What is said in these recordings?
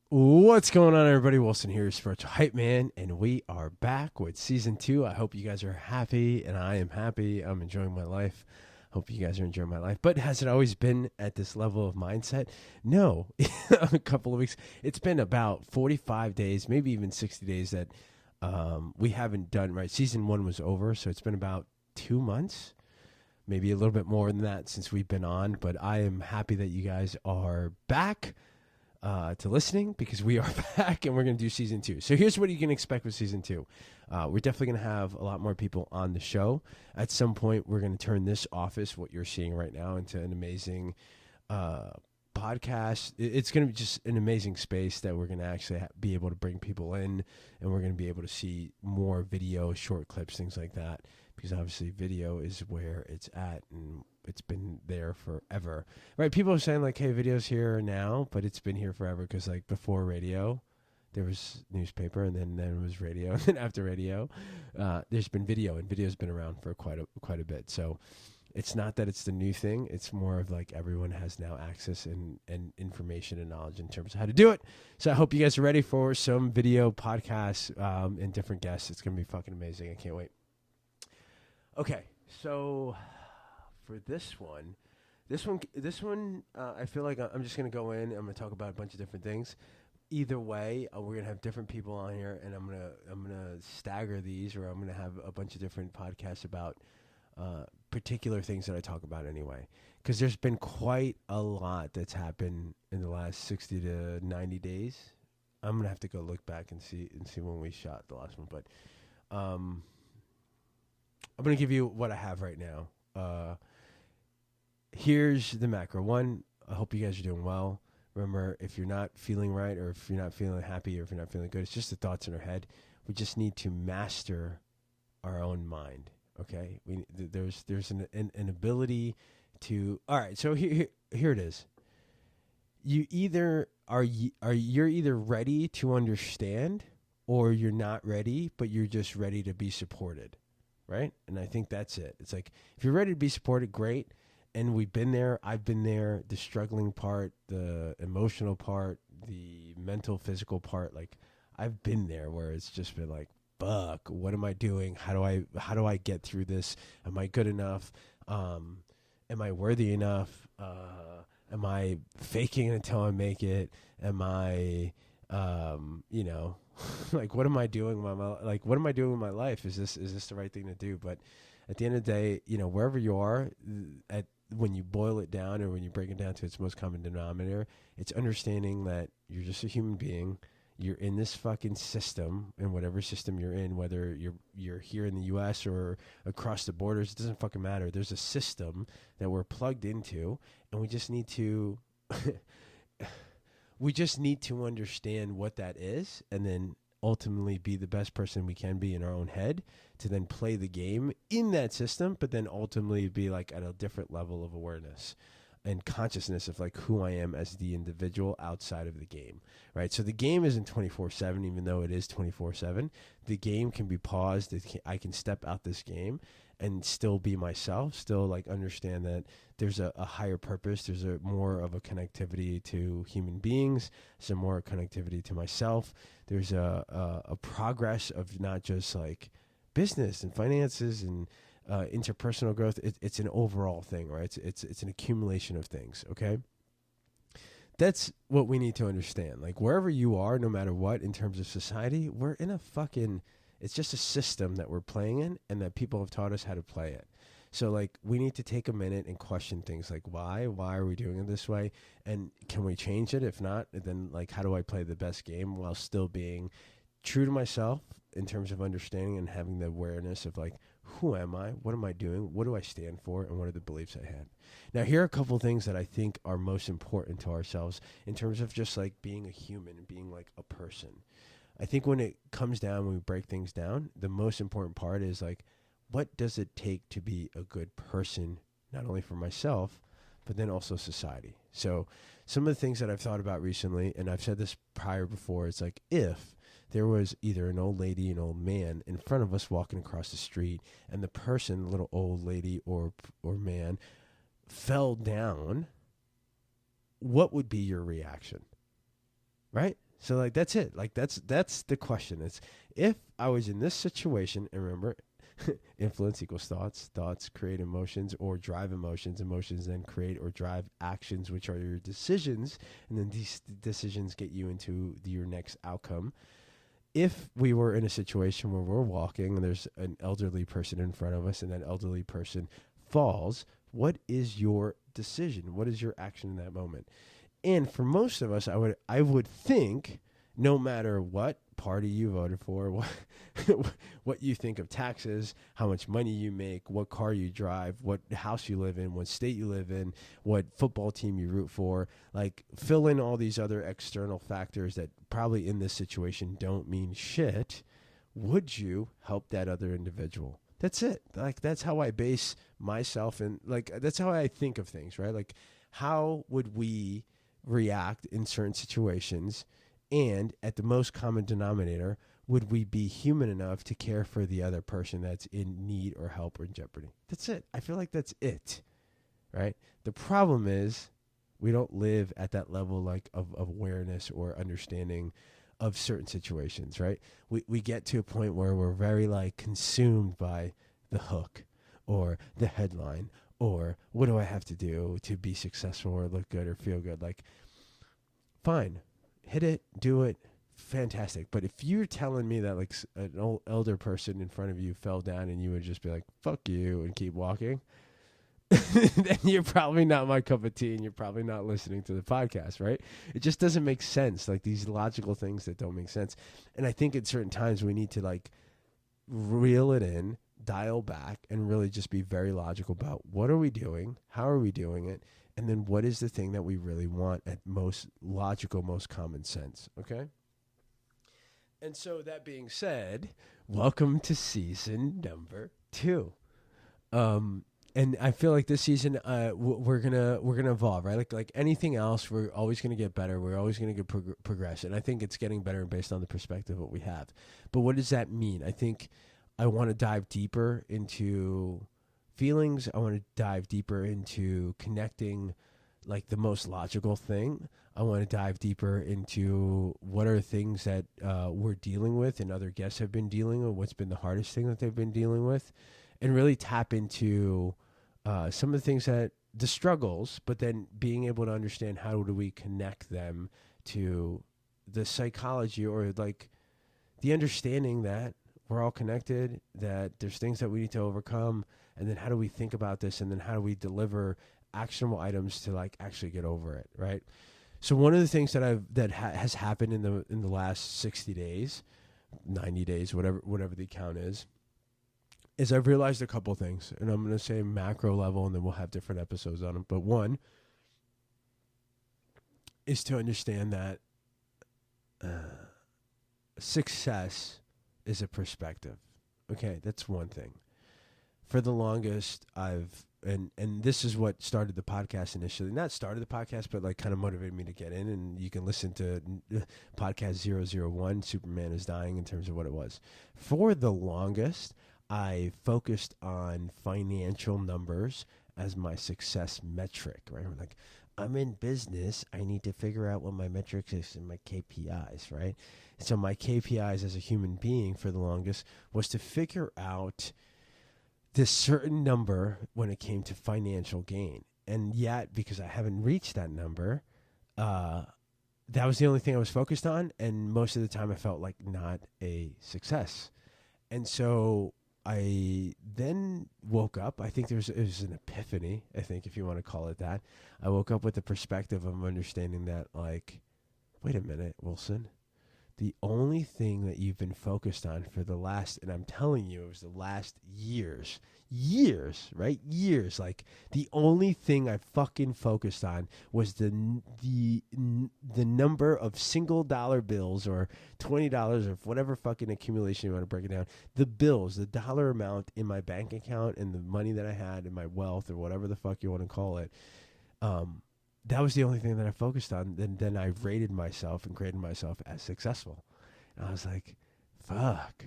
What's going on, everybody? Wilson here, Spiritual Hype Man, and we are back with season 2. I hope you guys are happy, and I am happy. I'm enjoying my life. Hope you guys are enjoying my life. But has it always been at this level of mindset? No. A couple of weeks. It's been about 45 days, maybe even 60 days that we haven't done, right? Season 1 was over, so it's been about 2 months, maybe a little bit more than that since we've been on. But I am happy that you guys are back. To listening, because we are back and we're going to do season 2. So here's what you can expect with season 2. We're definitely going to have a lot more people on the show. At some point, we're going to turn this office, what you're seeing right now, into an amazing podcast. It's going to be just an amazing space that we're going to actually be able to bring people in, and we're going to be able to see more video, short clips, things like that, because obviously video is where it's at, and it's been there forever, right? People are saying like, hey, video's here now, but it's been here forever, because like before radio, there was newspaper, and then there was radio, and then after radio, there's been video, and video's been around for quite a bit. So it's not that it's the new thing. It's more of like everyone has now access and information and knowledge in terms of how to do it. So I hope you guys are ready for some video podcasts and different guests. It's going to be fucking amazing. I can't wait. Okay, so for this one, I feel like I'm just going to go in. I'm going to talk about a bunch of different things. Either way, we're going to have different people on here, and I'm going to stagger these, or I'm going to have a bunch of different podcasts about particular things that I talk about anyway, because there's been quite a lot that's happened in the last 60 to 90 days. I'm going to have to go look back and see when we shot the last one, but I'm going to give you what I have right now. Here's the macro. One, I hope you guys are doing well. Remember, if you're not feeling right, or if you're not feeling happy, or if you're not feeling good, it's just the thoughts in our head. We just need to master our own mind. Okay, there's an ability to. All right, so here it is. You either you're either ready to understand, or you're not ready, but you're just ready to be supported, right? And I think that's it. It's like, if you're ready to be supported, great. And we've been there. I've been there. The struggling part, the emotional part, the mental, physical part. Like, I've been there where it's just been like, fuck, what am I doing? How do I get through this? Am I good enough? Am I worthy enough? Am I faking it until I make it? Am I, like, what am I doing with my life? Is this the right thing to do? But at the end of the day, wherever you are, when you boil it down, or when you break it down to its most common denominator, it's understanding that you're just a human being. You're in this fucking system, in whatever system you're in, whether you're here in the U.S. or across the borders, it doesn't fucking matter. There's a system that we're plugged into, and we just need to understand what that is, and then ultimately be the best person we can be in our own head, to then play the game in that system, but then ultimately be like at a different level of awareness and consciousness of like who I am as the individual outside of the game, right? So the game isn't 24/7, even though it is 24/7. The game can be paused. I can step out this game and still be myself, still like understand that there's a higher purpose. There's a more of a connectivity to human beings, some more connectivity to myself. There's a progress of not just like business and finances and interpersonal growth. It's an overall thing, right? It's an accumulation of things. Okay, that's what we need to understand. Like, wherever you are, no matter what, in terms of society, we're in a fucking. It's just a system that we're playing in, and that people have taught us how to play it. So, like, we need to take a minute and question things like, why are we doing it this way? And can we change it? If not, then, like, how do I play the best game while still being true to myself in terms of understanding and having the awareness of, like, who am I? What am I doing? What do I stand for? And what are the beliefs I have? Now, here are a couple things that I think are most important to ourselves in terms of just, like, being a human and being, like, a person. I think when it comes down, when we break things down, the most important part is, like, what does it take to be a good person, not only for myself, but then also society? So some of the things that I've thought about recently, and I've said this prior before, it's like, if there was either an old lady, an old man in front of us walking across the street, and the person, little old lady or man, fell down, what would be your reaction? Right? So like that's it. Like that's the question. It's if I was in this situation, and remember, influence equals thoughts. Thoughts create emotions or drive emotions. Emotions then create or drive actions, which are your decisions, and then these decisions get you into your next outcome. If we were in a situation where we're walking and there's an elderly person in front of us, and that elderly person falls, what is your decision? What is your action in that moment? And for most of us, I would think, no matter what party you voted for, what you think of taxes, how much money you make, what car you drive, what house you live in, what state you live in, what football team you root for, like fill in all these other external factors that probably in this situation don't mean shit. Would you help that other individual? That's it. Like that's how I base myself, and like that's how I think of things, right? Like how would we react in certain situations? And at the most common denominator, would we be human enough to care for the other person that's in need or help or in jeopardy? That's it. I feel like that's it, right? The problem is we don't live at that level like of awareness or understanding of certain situations, right? We get to a point where we're very like consumed by the hook or the headline or what do I have to do to be successful or look good or feel good? Like, fine. Hit it, do it, fantastic. But if you're telling me that like an old elder person in front of you fell down and you would just be like, fuck you, and keep walking, then you're probably not my cup of tea and you're probably not listening to the podcast, right? It just doesn't make sense. Like these logical things that don't make sense. And I think at certain times we need to like reel it in, dial back, and really just be very logical about what are we doing? How are we doing it? And then what is the thing that we really want at most logical, most common sense, okay? And so that being said, welcome to season number 2. And I feel like this season we're gonna evolve, right? Like anything else, we're always gonna get better. We're always gonna get progression. I think it's getting better based on the perspective of what we have. But what does that mean? I think I want to dive deeper into feelings. I want to dive deeper into connecting like the most logical thing. I want to dive deeper into what are things that we're dealing with and other guests have been dealing with, what's been the hardest thing that they've been dealing with, and really tap into some of the things that the struggles, but then being able to understand how do we connect them to the psychology or like the understanding that we're all connected, that there's things that we need to overcome, and then how do we think about this, and then how do we deliver actionable items to like actually get over it, right? So one of the things that has happened in the last 60 days, 90 days, whatever the count is I've realized a couple things, and I'm going to say macro level, and then we'll have different episodes on them. But one is to understand that success is a perspective. Okay, that's one thing. For the longest, and this is what started the podcast initially. Not started the podcast, but like kind of motivated me to get in. And you can listen to podcast 001, Superman is Dying, in terms of what it was. For the longest, I focused on financial numbers as my success metric, right? Like, I'm in business. I need to figure out what my metrics is and my KPIs, right? So my KPIs as a human being for the longest was to figure out this certain number when it came to financial gain. And yet, because I haven't reached that number, that was the only thing I was focused on. And most of the time I felt like not a success. And so I then woke up. I think it was an epiphany, I think, if you want to call it that. I woke up with the perspective of understanding that, like, wait a minute, Wilson. The only thing that you've been focused on for the last, and I'm telling you, it was the last years, right? Years. Like, the only thing I fucking focused on was the number of $1 bills or $20 or whatever fucking accumulation you want to break it down. The bills, the dollar amount in my bank account and the money that I had and my wealth or whatever the fuck you want to call it. That was the only thing that I focused on. And then I rated myself and graded myself as successful. And I was like, fuck.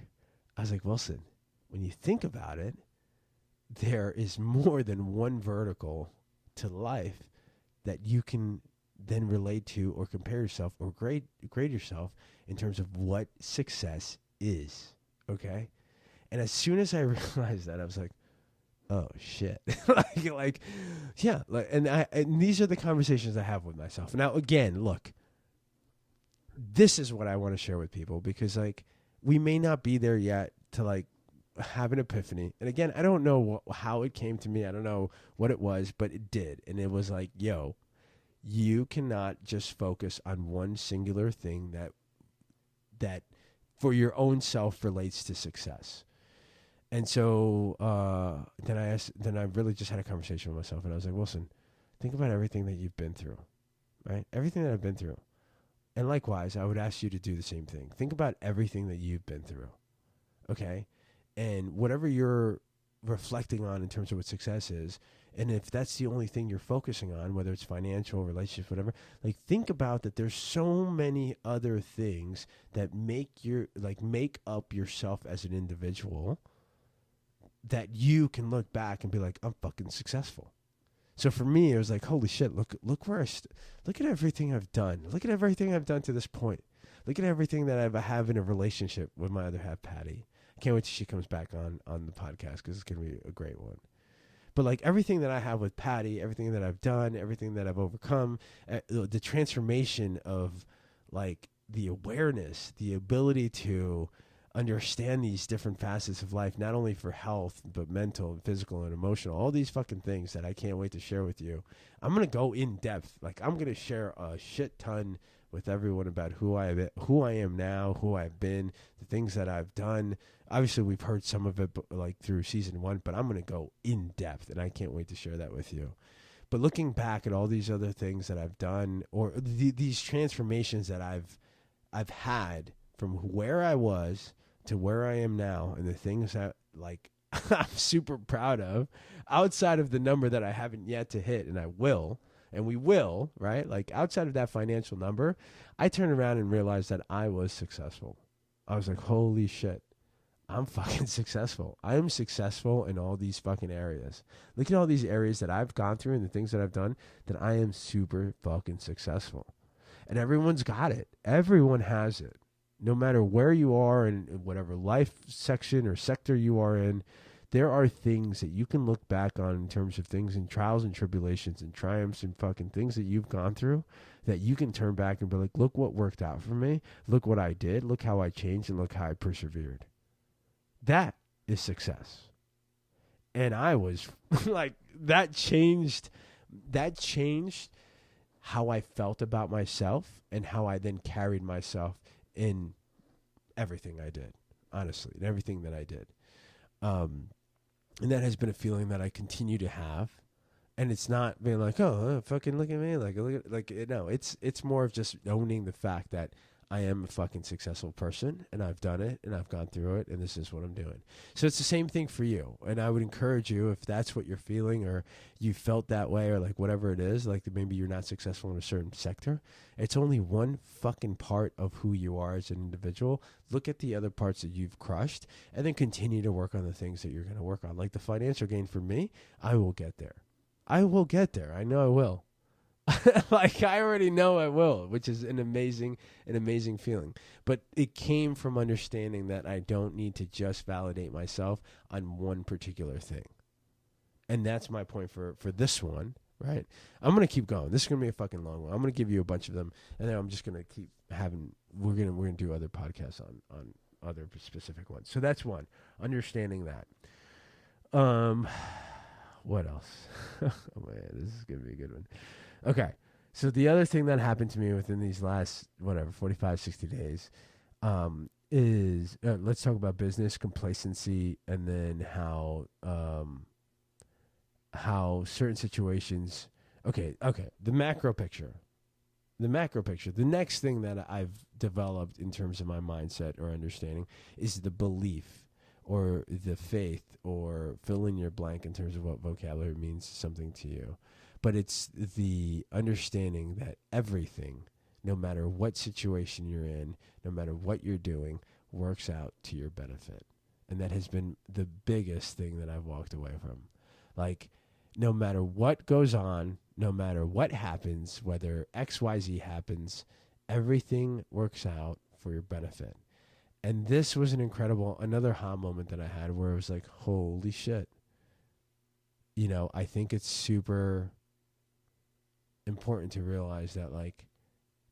I was like, Wilson, when you think about it, there is more than one vertical to life that you can then relate to or compare yourself or grade yourself in terms of what success is. Okay? And as soon as I realized that, I was like, oh shit. Yeah, and these are the conversations I have with myself. Now again, look, this is what I want to share with people, because like we may not be there yet to like have an epiphany. And again, I don't know how it came to me. I don't know what it was, but it did. And it was like, yo, you cannot just focus on one singular thing that for your own self relates to success. And so then I really just had a conversation with myself, and I was like, Wilson, think about everything that you've been through, right? Everything that I've been through. And likewise, I would ask you to do the same thing. Think about everything that you've been through, okay? And whatever you're reflecting on in terms of what success is, and if that's the only thing you're focusing on, whether it's financial, relationships, whatever, like think about that there's so many other things that make up yourself as an individual that you can look back and be like, I'm fucking successful. So for me, it was like, holy shit, look where look at everything I've done. Look at everything I've done to this point. Look at everything that I have in a relationship with my other half, Patty. I can't wait till she comes back on the podcast, because it's going to be a great one. But like everything that I have with Patty, everything that I've done, everything that I've overcome, the transformation of like the awareness, the ability to understand these different facets of life, not only for health, but mental and physical and emotional, all these fucking things that I can't wait to share with you. I'm going to go in depth. Like I'm going to share a shit ton with everyone about who I am now, who I've been, the things that I've done. Obviously we've heard some of it like through season 1, but I'm going to go in depth, and I can't wait to share that with you. But looking back at all these other things that I've done, or these transformations that I've had from where I was to where I am now, and the things that like I'm super proud of, outside of the number that I haven't yet to hit, and I will, and we will, right? Like outside of that financial number, I turned around and realized that I was successful. I was like, holy shit, I'm fucking successful. I am successful in all these fucking areas. Look at all these areas that I've gone through and the things that I've done, that I am super fucking successful. And everyone's got it. Everyone has it. No matter where you are in whatever life section or sector you are in, there are things that you can look back on in terms of things and trials and tribulations and triumphs and fucking things that you've gone through, that you can turn back and be like, look what worked out for me. Look what I did. Look how I changed, and look how I persevered. That is success. And I was like, that changed how I felt about myself, and how I then carried myself in everything I did, honestly, in everything that I did. And that has been a feeling that I continue to have. And it's not being like, oh, fucking look at me. No, it's more of just owning the fact that I am a fucking successful person, and I've done it, and I've gone through it, and this is what I'm doing. So it's the same thing for you. And I would encourage you, if that's what you're feeling, or you felt that way, or like whatever it is, like maybe you're not successful in a certain sector, it's only one fucking part of who you are as an individual. Look at the other parts that you've crushed, and then continue to work on the things that you're going to work on. Like the financial gain for me, I will get there. I will get there. I know I will. Like I already know I will, which is an amazing feeling. But it came from understanding that I don't need to just validate myself on one particular thing. And that's my point for this one, right? I'm going to keep going. This is going to be a fucking long one. I'm going to give you a bunch of them, and then I'm just going to keep having, we're going to do other podcasts on other specific ones. So that's one, understanding that. What else? Oh man, this is going to be a good one. Okay, so the other thing that happened to me within these last, 45, 60 days is, let's talk about business complacency, and then how certain situations, okay, the macro picture. The next thing that I've developed in terms of my mindset or understanding is the belief or the faith, or fill in your blank in terms of what vocabulary means something to you. But it's the understanding that everything, no matter what situation you're in, no matter what you're doing, works out to your benefit. And that has been the biggest thing that I've walked away from. Like, no matter what goes on, no matter what happens, whether XYZ happens, everything works out for your benefit. And this was another aha moment that I had where it was like, holy shit. I think it's super important to realize that, like,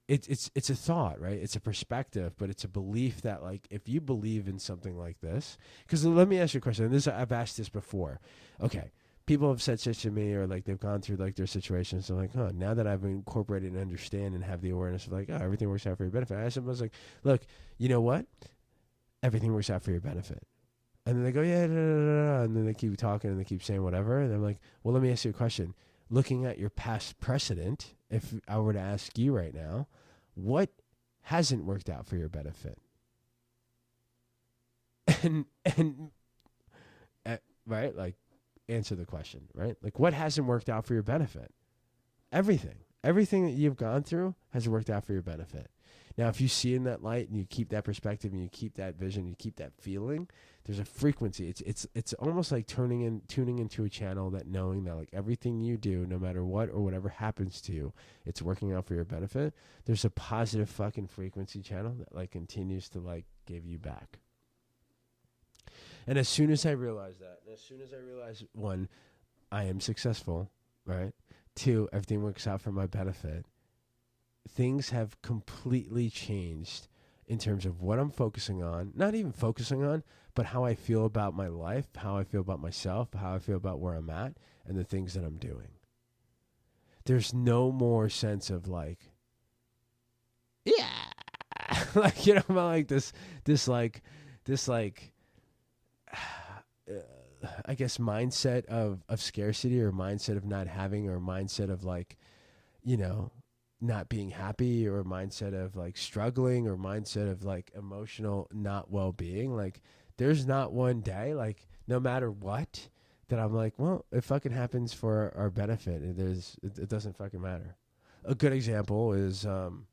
it's a thought, right? It's a perspective, but it's a belief that, like, if you believe in something like this, because let me ask you a question. And I've asked this before. Okay, people have said shit to me, or like they've gone through like their situations. I'm like, now that I've incorporated and understand and have the awareness of like, everything works out for your benefit. I asked them, I was like, look, you know what? Everything works out for your benefit. And then they go, yeah, da, da, da, da, and then they keep talking and they keep saying whatever. And I'm like, well, let me ask you a question. Looking at your past precedent, if I were to ask you right now, what hasn't worked out for your benefit? And right, like, answer the question, right? Like, what hasn't worked out for your benefit? Everything that you've gone through has worked out for your benefit. Now, if you see in that light and you keep that perspective and you keep that vision, you keep that feeling, there's a frequency. It's almost like tuning into a channel that knowing that, like, everything you do, no matter what or whatever happens to you, it's working out for your benefit. There's a positive fucking frequency channel that, like, continues to, like, give you back. And as soon as I realized that, and as soon as I realized, one, I am successful, right? Two, everything works out for my benefit. Things have completely changed in terms of what I'm focusing on, not even focusing on, but how I feel about my life, how I feel about myself, how I feel about where I'm at, and the things that I'm doing. There's no more sense of like, yeah, like, I'm like this I guess mindset of scarcity, or mindset of not having, or mindset of like, not being happy, or mindset of like struggling, or mindset of like emotional not well-being. Like, there's not one day, like, no matter what, that I'm like, well, it fucking happens for our benefit. It doesn't fucking matter. A good example is this.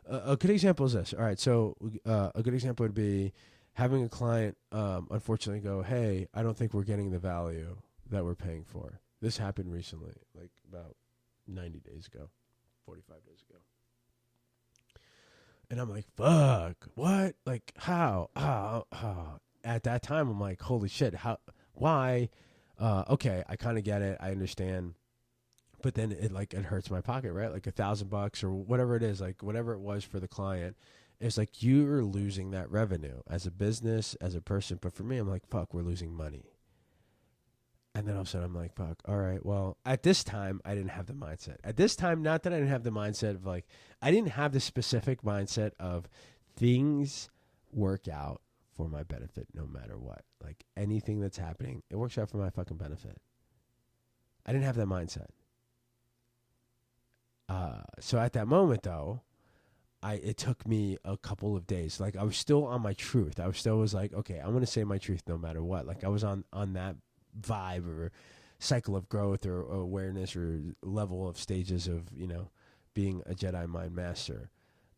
All right, so a good example would be having a client unfortunately go, hey, I don't think we're getting the value that we're paying for. This happened recently, like about 90 days ago. 45 days ago. And I'm like, fuck, what? Like, how? At that time, I'm like, holy shit, how? Why? Okay, I kind of get it. I understand. But then it hurts my pocket, right? Like $1,000 or whatever it is, like whatever it was for the client. It's like you're losing that revenue as a business, as a person. But for me, I'm like, fuck, we're losing money. And then all of a sudden I'm like, fuck, all right, well, at this time, I didn't have the mindset. At this time, not that I didn't have the mindset of like, I didn't have the specific mindset of things work out for my benefit no matter what. Like, anything that's happening, it works out for my fucking benefit. I didn't have that mindset. So at that moment, though, it took me a couple of days. Like, I was still on my truth. I was like, okay, I'm going to say my truth no matter what. Like, I was on that vibe or cycle of growth or awareness or level of stages of, being a Jedi mind master.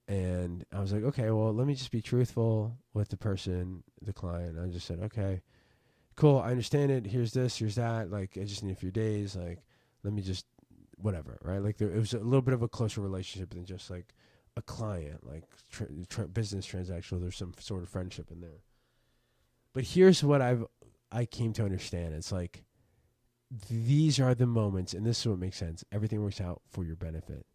And I was like, okay, well, let me just be truthful with the person, the client. I just said, okay, cool, I understand it. Here's this, here's that. Like, I just need a few days. Like, let me just, whatever, right? Like, it was a little bit of a closer relationship than just like a client, like business transactional. There's some sort of friendship in there. But here's what I came to understand. It's like, these are the moments, and this is what makes sense. Everything works out for your benefit.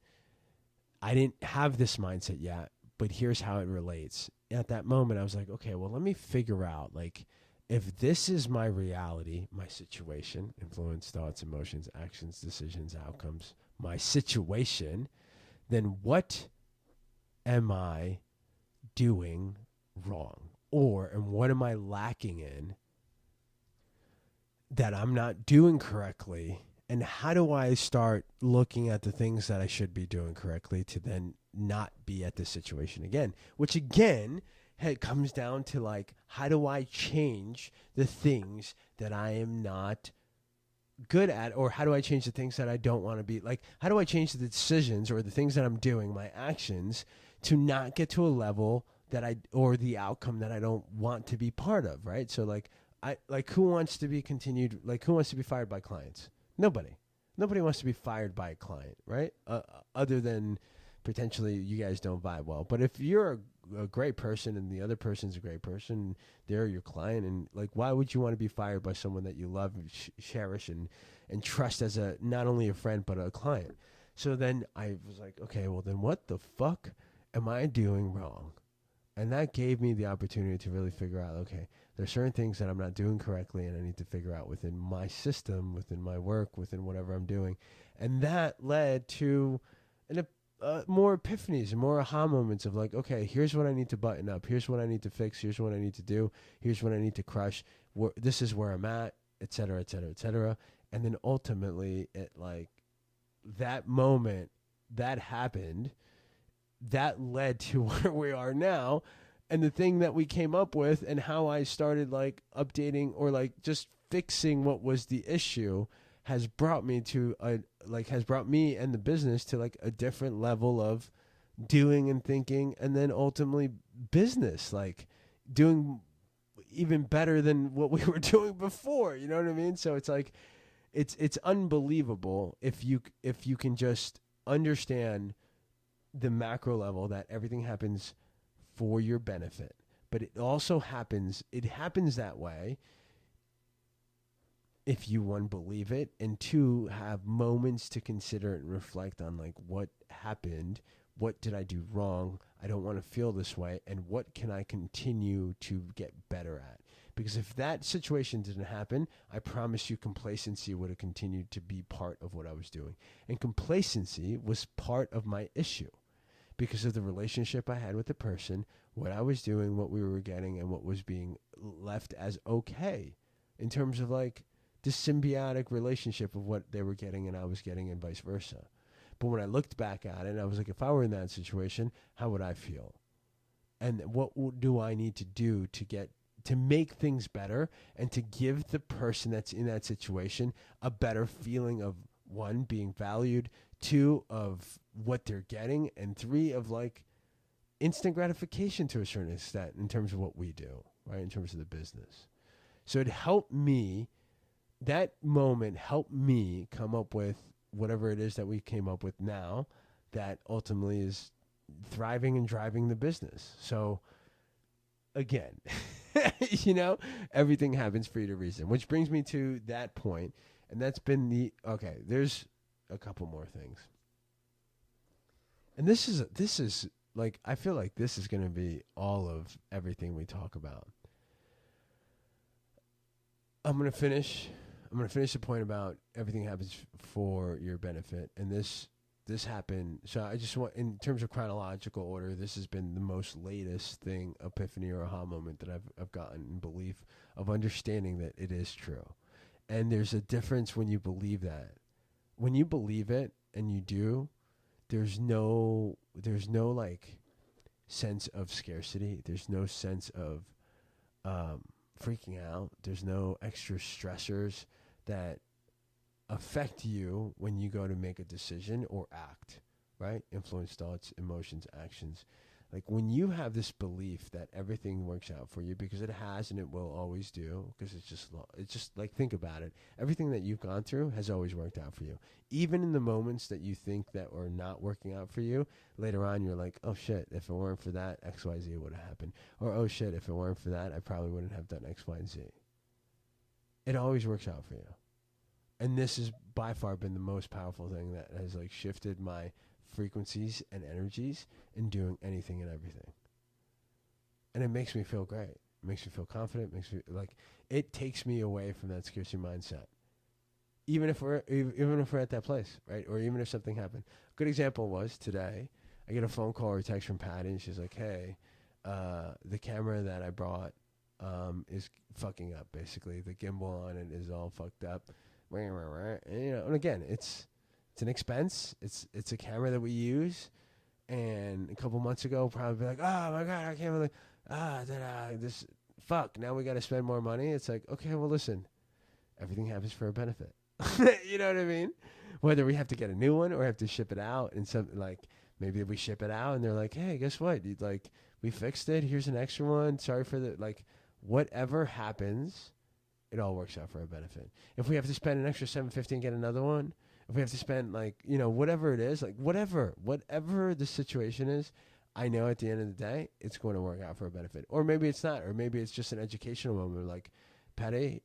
I didn't have this mindset yet, but here's how it relates. At that moment, I was like, okay, well, let me figure out, like, if this is my reality, my situation, influence, thoughts, emotions, actions, decisions, outcomes, my situation, then what am I doing wrong? And what am I lacking in that I'm not doing correctly? And how do I start looking at the things that I should be doing correctly to then not be at this situation again? Which again, it comes down to like, how do I change the things that I am not good at? Or how do I change the things that I don't want to be? Like, how do I change the decisions or the things that I'm doing, my actions, to not get to a level that or the outcome that I don't want to be part of, right? So like, I like who wants to be continued, like who wants to be fired by clients? Nobody wants to be fired by a client, right? Other than potentially you guys don't vibe well. But if you're a great person and the other person's a great person, they're your client, and like why would you want to be fired by someone that you love and cherish and trust as a not only a friend but a client? So then I was like, okay, well then what the fuck am I doing wrong? And that gave me the opportunity to really figure out, okay, there's certain things that I'm not doing correctly and I need to figure out within my system, within my work, within whatever I'm doing. And that led to more epiphanies and more aha moments of like, okay, here's what I need to button up. Here's what I need to fix. Here's what I need to do. Here's what I need to crush. This is where I'm at, et cetera, et cetera, et cetera. And then ultimately, it like that moment that happened, that led to where we are now. And the thing that we came up with and how I started like updating or like just fixing what was the issue has brought me to has brought me and the business to like a different level of doing and thinking, and then ultimately business, like doing even better than what we were doing before. You know what I mean? So it's like, it's unbelievable if you can just understand the macro level that everything happens for your benefit, but it also happens that way if you, one, believe it, and two, have moments to consider and reflect on like what happened, what did I do wrong, I don't want to feel this way, and what can I continue to get better at. Because if that situation didn't happen, I promise you complacency would have continued to be part of what I was doing. And complacency was part of my issue because of the relationship I had with the person, what I was doing, what we were getting, and what was being left as okay in terms of like this symbiotic relationship of what they were getting and I was getting and vice versa. But when I looked back at it, I was like, if I were in that situation, how would I feel? And what do I need to do to make things better and to give the person that's in that situation a better feeling of, one, being valued, two, of what they're getting, and three, of like instant gratification to a certain extent in terms of what we do, right? In terms of the business. So it helped me, that moment helped me come up with whatever it is that we came up with now that ultimately is thriving and driving the business. So again, everything happens for you to reason, which brings me to that point, and that's been okay, there's a couple more things. And this is like, I feel like this is going to be all of everything we talk about. I'm going to finish the point about everything happens for your benefit, and this happened. So I just want, in terms of chronological order, this has been the most latest thing, epiphany or aha moment that I've gotten in belief of understanding that it is true. And there's a difference when you believe that. When you believe it and you do, there's no like sense of scarcity. There's no sense of freaking out. There's no extra stressors that affect you when you go to make a decision or act, right? Influence, thoughts, emotions, actions. Like when you have this belief that everything works out for you, because it has and it will always do, because it's just like, think about it. Everything that you've gone through has always worked out for you. Even in the moments that you think that are not working out for you, later on you're like, oh shit, if it weren't for that, X, Y, Z would have happened. Or, oh shit, if it weren't for that, I probably wouldn't have done X, Y, and Z. It always works out for you. And this has by far been the most powerful thing that has like shifted my frequencies and energies in doing anything and everything. And it makes me feel great. It makes me feel confident. It makes me like, it takes me away from that scarcity mindset. Even if we're at that place, right? Or even if something happened. A good example was today, I get a phone call or a text from Patty, and she's like, hey, the camera that I brought is fucking up, basically. The gimbal on it is all fucked up. And again, it's an expense. It's a camera that we use, and a couple months ago, probably be like, oh my god, I can't believe this. Fuck, now we got to spend more money. It's like, okay, well, listen, everything happens for a benefit. You know what I mean? Whether we have to get a new one or have to ship it out, and something like maybe we ship it out, and they're like, hey, guess what? Like, we fixed it. Here's an extra one. Sorry for the whatever happens. it all works out for our benefit. If we have to spend an extra $750 and get another one, if we have to spend whatever it is, whatever the situation is, I know at the end of the day, it's going to work out for a benefit. Or maybe it's not, or maybe it's just an educational moment. Like, Patty,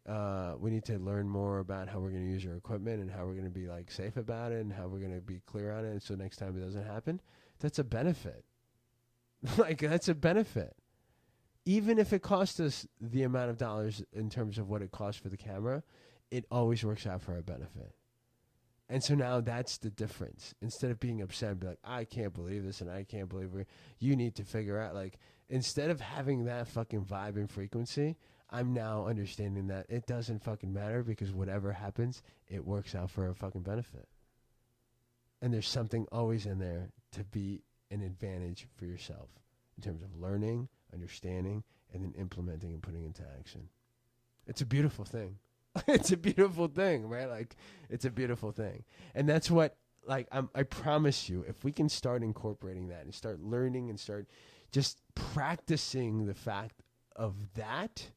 we need to learn more about how we're going to use your equipment and how we're going to be safe about it and how we're going to be clear on it. So next time it doesn't happen, that's a benefit. That's a benefit. Even if it costs us the amount of dollars in terms of what it costs for the camera, it always works out for our benefit. And so now that's the difference. Instead of being upset and be like, I can't believe this and I can't believe you need to figure out, instead of having that fucking vibe and frequency, I'm now understanding that it doesn't fucking matter because whatever happens, it works out for a fucking benefit. And there's something always in there to be an advantage for yourself in terms of learning, understanding, and then implementing and putting into action. It's a beautiful thing. It's a beautiful thing, right? It's a beautiful thing. And that's what, I promise you, if we can start incorporating that and start learning and start just practicing the fact of that,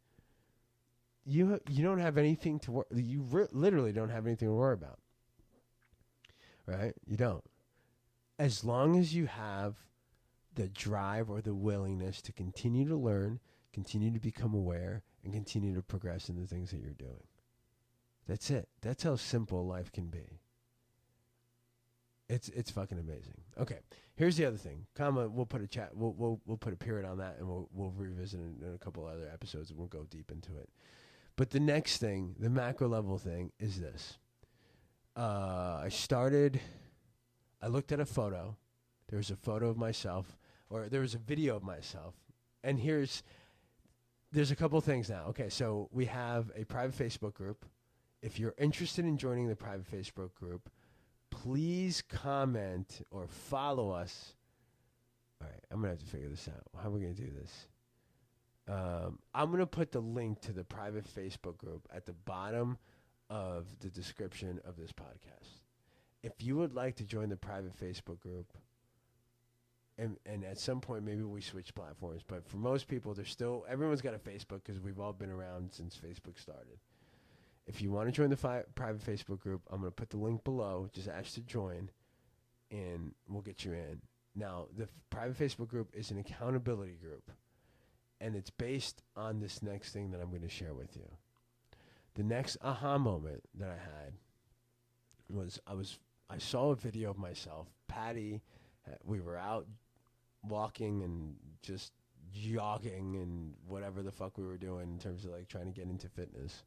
you don't have anything to worry. You literally don't have anything to worry about, right? You don't. As long as you have the drive or the willingness to continue to learn, continue to become aware, and continue to progress in the things that you're doing. That's it. That's how simple life can be. It's fucking amazing. Okay, here's the other thing. We'll put a chat. We'll put a period on that, and we'll revisit it in a couple other episodes, and we'll go deep into it. But the next thing, the macro level thing, is this. I looked at a photo. There was a photo of myself, or there was a video of myself, and there's a couple things now. Okay, so we have a private Facebook group. If you're interested in joining the private Facebook group, please comment or follow us. All right, I'm going to have to figure this out. How are we going to do this? I'm going to put the link to the private Facebook group at the bottom of the description of this podcast. If you would like to join the private Facebook group, and at some point maybe we switch platforms, but for most people, everyone's got a Facebook because we've all been around since Facebook started. If you want to join the private Facebook group, I'm going to put the link below. Just ask to join, and we'll get you in. Now, the private Facebook group is an accountability group, and it's based on this next thing that I'm going to share with you. The next aha moment that I had was I saw a video of myself, Patty. We were out walking and just jogging and whatever the fuck we were doing in terms of trying to get into fitness.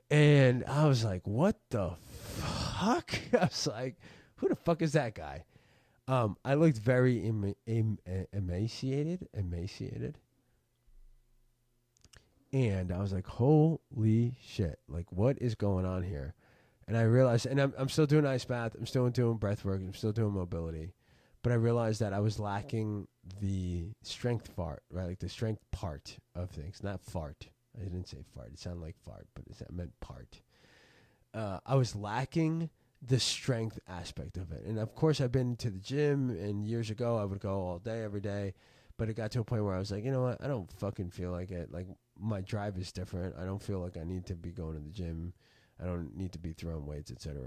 And I was like, what the fuck? I was like, who the fuck is that guy? I looked very emaciated. And I was like, holy shit. What is going on here? And I realized, and I'm still doing ice bath. I'm still doing breath work. I'm still doing mobility. But I realized that I was lacking the strength part, right? The strength part of things, not fart. I didn't say fart. It sounded like fart, but I meant part. I was lacking the strength aspect of it. And, of course, I've been to the gym, and years ago I would go all day, every day. But it got to a point where I was like, you know what? I don't fucking feel like it. My drive is different. I don't feel like I need to be going to the gym. I don't need to be throwing weights, etc.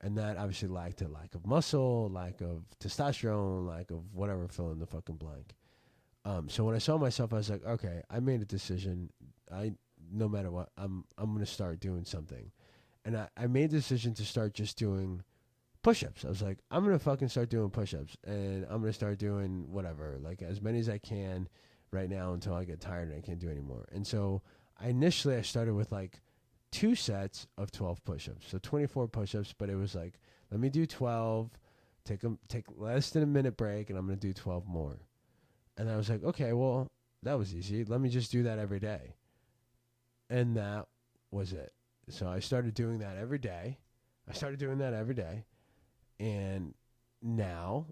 And that obviously lack of muscle, lack of testosterone, lack of whatever, fill in the fucking blank. So when I saw myself, I was like, okay, I made a decision. No matter what, I'm going to start doing something. And I made the decision to start just doing push-ups. I was like, I'm going to fucking start doing push-ups. And I'm going to start doing whatever, as many as I can right now until I get tired and I can't do anymore. And so I started with 2 sets of 12 push-ups. So 24 push-ups, but it was let me do 12, take less than a minute break, and I'm going to do 12 more. And I was like, okay, well, that was easy. Let me just do that every day. And that was it. So I started doing that every day. And now,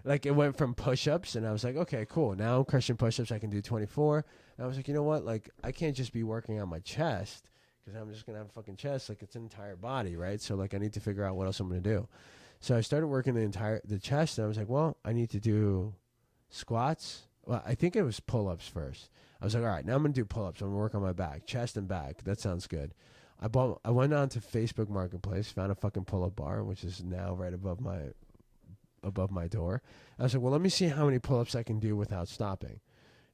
it went from push-ups, and I was like, okay, cool. Now I'm crushing push-ups. I can do 24. And I was like, you know what? I can't just be working on my chest because I'm just going to have a fucking chest. It's an entire body, right? So, I need to figure out what else I'm going to do. So I started working the chest, and I was like, well, I need to do squats. Well, I think it was pull-ups first. I was like, all right, now I'm going to do pull-ups. I'm going to work on my back, chest and back. That sounds good. I went on to Facebook Marketplace, found a fucking pull-up bar, which is now right above my door. I was like, well, let me see how many pull-ups I can do without stopping.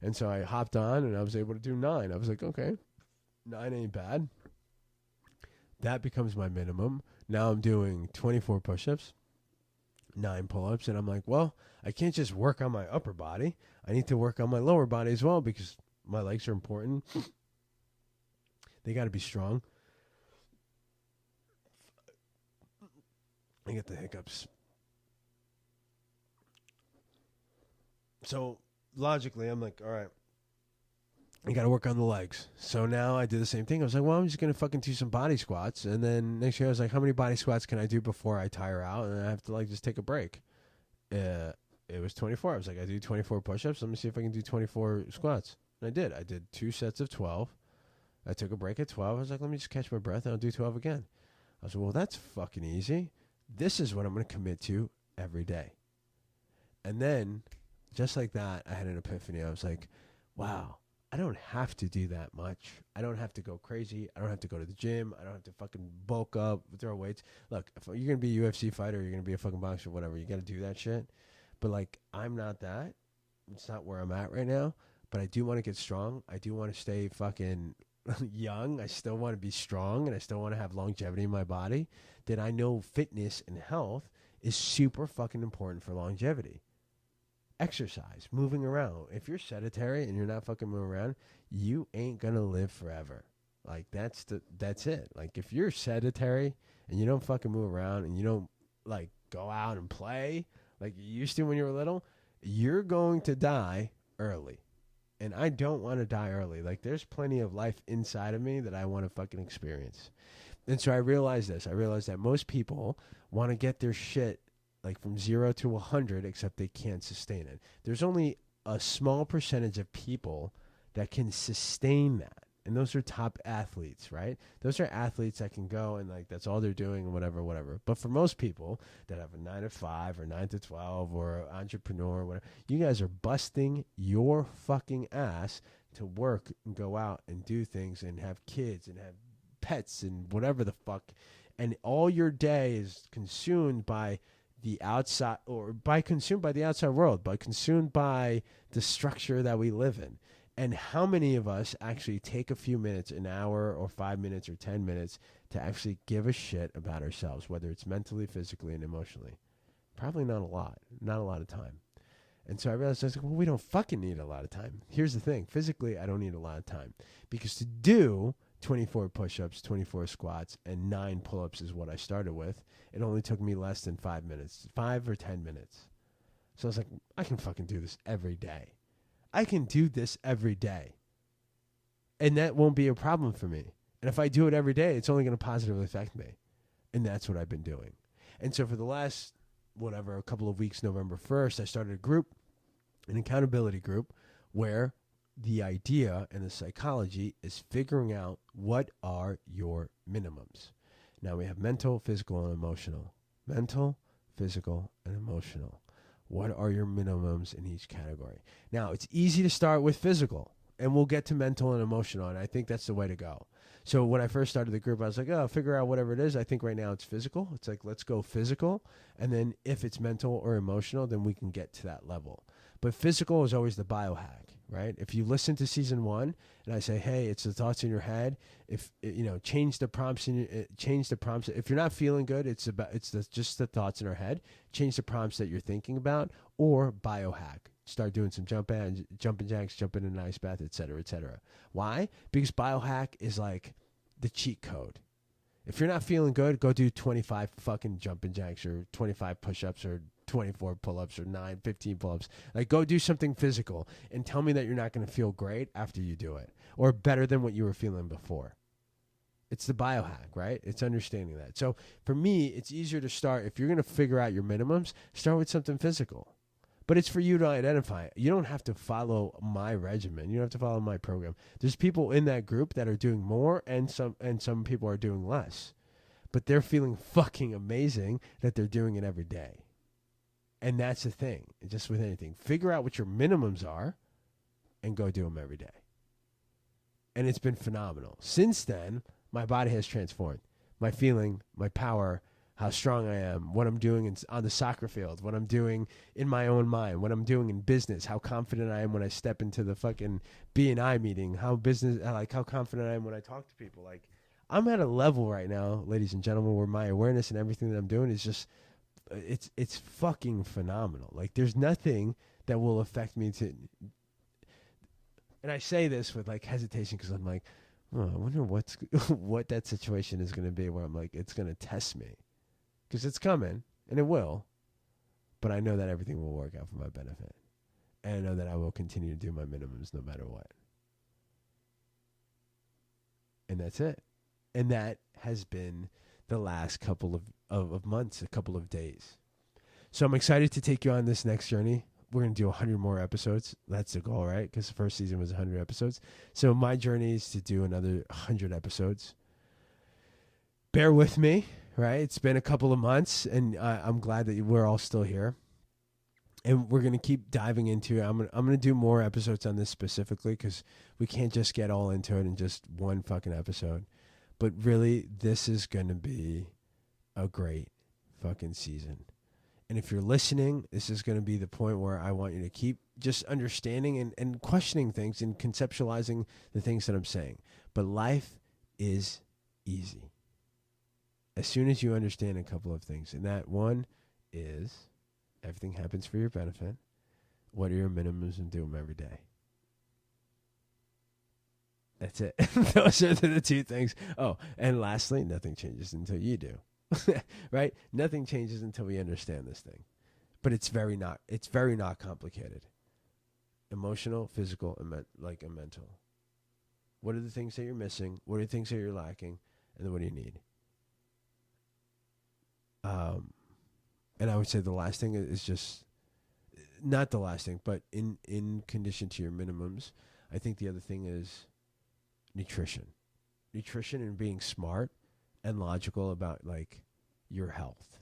And so I hopped on, and I was able to do 9. I was like, okay, 9 ain't bad. That becomes my minimum. Now I'm doing 24 push-ups, 9 pull-ups, and I'm like, well, I can't just work on my upper body. I need to work on my lower body as well because my legs are important. They got to be strong. I get the hiccups. So logically, I'm like, all right, I got to work on the legs. So now I did the same thing. I was like, well, I'm just going to fucking do some body squats. And then next year I was like, how many body squats can I do before I tire out? And I have to like just take a break. It was 24. I was like, I do 24 push-ups. Let me see if I can do 24 squats. And I did. I did 2 sets of 12. I took a break at 12. I was like, let me just catch my breath and I'll do 12 again. I was like, well, that's fucking easy. This is what I'm going to commit to every day. And then, just like that, I had an epiphany. I was like, wow, I don't have to do that much. I don't have to go crazy. I don't have to go to the gym. I don't have to fucking bulk up, throw weights. Look, if you're going to be a UFC fighter, you're going to be a fucking boxer, whatever, you got to do that shit. But, like, I'm not that. It's not where I'm at right now. But I do want to get strong. I do want to stay fucking young. I still want to be strong, and I still want to have longevity in my body. That I know fitness and health is super fucking important for longevity. Exercise, moving around. If you're sedentary and you're not fucking moving around, you ain't gonna live forever. Like that's it. Like if you're sedentary and you don't fucking move around and you don't like go out and play like you used to when you were little, you're going to die early. And I don't want to die early. Like there's plenty of life inside of me that I want to fucking experience. And so I realized this. I realized that most people want to get their shit like from 0 to 100, except they can't sustain it. There's only a small percentage of people that can sustain that. And those are top athletes, right? Those are athletes that can go and like that's all they're doing and whatever. But for most people that have a 9 to 5 or 9 to 12 or an entrepreneur or whatever, you guys are busting your fucking ass to work and go out and do things and have kids and have pets and whatever the fuck. And all your day is consumed by the outside or consumed by the outside world, consumed by the structure that we live in. And how many of us actually take a few minutes, an hour or 5 minutes or 10 minutes to actually give a shit about ourselves, whether it's mentally, physically, and emotionally? Probably not a lot of time. And so I realized, I was like, well, we don't fucking need a lot of time. Here's the thing. Physically, I don't need a lot of time because to do 24 push-ups, 24 squats, and 9 pull-ups is what I started with. It only took me less than 5 minutes, 5 or 10 minutes. So I was like, I can fucking do this every day. I can do this every day. And that won't be a problem for me. And if I do it every day, it's only going to positively affect me. And that's what I've been doing. And so for the last, a couple of weeks, November 1st, I started a group, an accountability group, where the idea and the psychology is figuring out what are your minimums. Now we have mental, physical, and emotional. Mental, physical, and emotional. What are your minimums in each category? Now, it's easy to start with physical, and we'll get to mental and emotional, and I think that's the way to go. So when I first started the group, I was like, oh, figure out whatever it is. I think right now it's physical. It's like, let's go physical, and then if it's mental or emotional, then we can get to that level. But physical is always the biohack, right? If you listen to season 1 and I say, hey, it's the thoughts in your head, change the prompts If you're not feeling good, it's just the thoughts in our head. Change the prompts that you're thinking about, or biohack. Start doing some jumping jacks, jump in an ice bath, et cetera, et cetera. Why? Because biohack is like the cheat code. If you're not feeling good, go do 25 fucking jumping jacks or 25 push-ups or 24 pull-ups or 15 pull-ups. Like, go do something physical and tell me that you're not going to feel great after you do it or better than what you were feeling before. It's the biohack, right? It's understanding that. So for me, it's easier to start. If you're going to figure out your minimums, start with something physical. But it's for you to identify. You don't have to follow my regimen. You don't have to follow my program. There's people in that group that are doing more, and some people are doing less. But they're feeling fucking amazing that they're doing it every day. And that's the thing, just with anything. Figure out what your minimums are, and go do them every day. And it's been phenomenal. Since then, my body has transformed. My feeling, my power, how strong I am, what I'm doing on the soccer field, what I'm doing in my own mind, what I'm doing in business, how confident I am when I step into the fucking B&I meeting, how confident I am when I talk to people. Like, I'm at a level right now, ladies and gentlemen, where my awareness and everything that I'm doing is just, it's fucking phenomenal. Like, there's nothing that will affect me to, and I say this with like hesitation because I'm like, oh, I wonder what that situation is going to be where I'm like, it's going to test me. Because it's coming, and it will. But I know that everything will work out for my benefit. And I know that I will continue to do my minimums no matter what. And that's it. And that has been the last couple of months, a couple of days. So I'm excited to take you on this next journey. We're going to do 100 more episodes. That's the goal, right? Because the first season was 100 episodes. So my journey is to do another 100 episodes. Bear with me. Right, it's been a couple of months, and I'm glad that we're all still here. And we're gonna keep diving into it. I'm gonna do more episodes on this specifically because we can't just get all into it in just one fucking episode. But really, this is gonna be a great fucking season. And if you're listening, this is gonna be the point where I want you to keep just understanding and questioning things and conceptualizing the things that I'm saying. But life is easy. As soon as you understand a couple of things, and that one is everything happens for your benefit. What are your minimums and do them every day? That's it. Those are the two things. Oh, and lastly, nothing changes until you do. Right? Nothing changes until we understand this thing. But it's very not complicated. Emotional, physical, and mental. What are the things that you're missing? What are the things that you're lacking? And then what do you need? And I would say the last thing is just not the last thing, but in condition to your minimums, I think the other thing is nutrition and being smart and logical about like your health.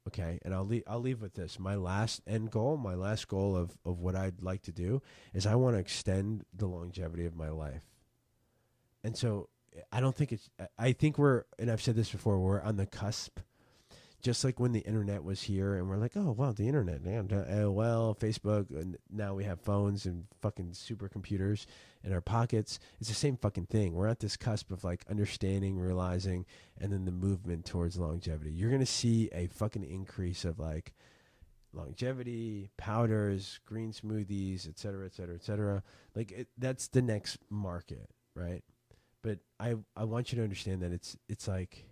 Okay. And I'll leave with this. My last goal of what I'd like to do is I want to extend the longevity of my life. And so I think and I've said this before, we're on the cusp. Just like when the internet was here and we're like, oh, wow, the internet, man, AOL, Facebook, and now we have phones and fucking supercomputers in our pockets. It's the same fucking thing. We're at this cusp of like understanding, realizing, and then the movement towards longevity. You're going to see a fucking increase of like longevity, powders, green smoothies, et cetera, et cetera, et cetera. Like that's the next market, right? But I want you to understand that it's like,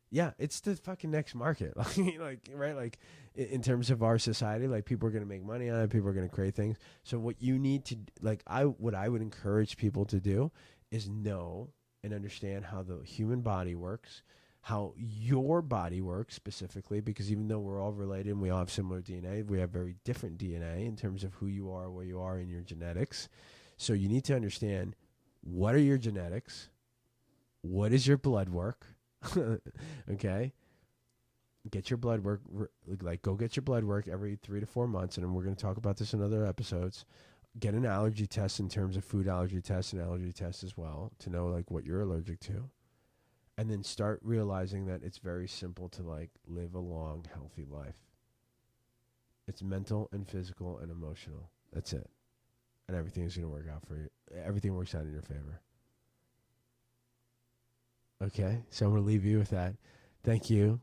yeah, it's the fucking next market. Like, right? Like, in terms of our society, like, people are going to make money on it. People are going to create things. So what you need to, like, what I would encourage people to do is know and understand how the human body works, how your body works specifically, because even though we're all related and we all have similar DNA, we have very different DNA in terms of who you are, where you are in your genetics. So you need to understand, what are your genetics? What is your blood work? Okay, get your blood work, go get your blood work every 3 to 4 months, and we're going to talk about this in other episodes. Get an allergy test in terms of food allergy tests and allergy tests as well to know like what you're allergic to, and then start realizing that it's very simple to like live a long, healthy life. It's mental and physical and emotional. That's it, and everything is going to work out for you. Everything works out in your favor. Okay, so I'm going to leave you with that. Thank you.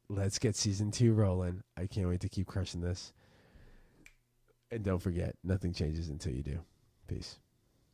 Let's get season 2 rolling. I can't wait to keep crushing this. And don't forget, nothing changes until you do. Peace.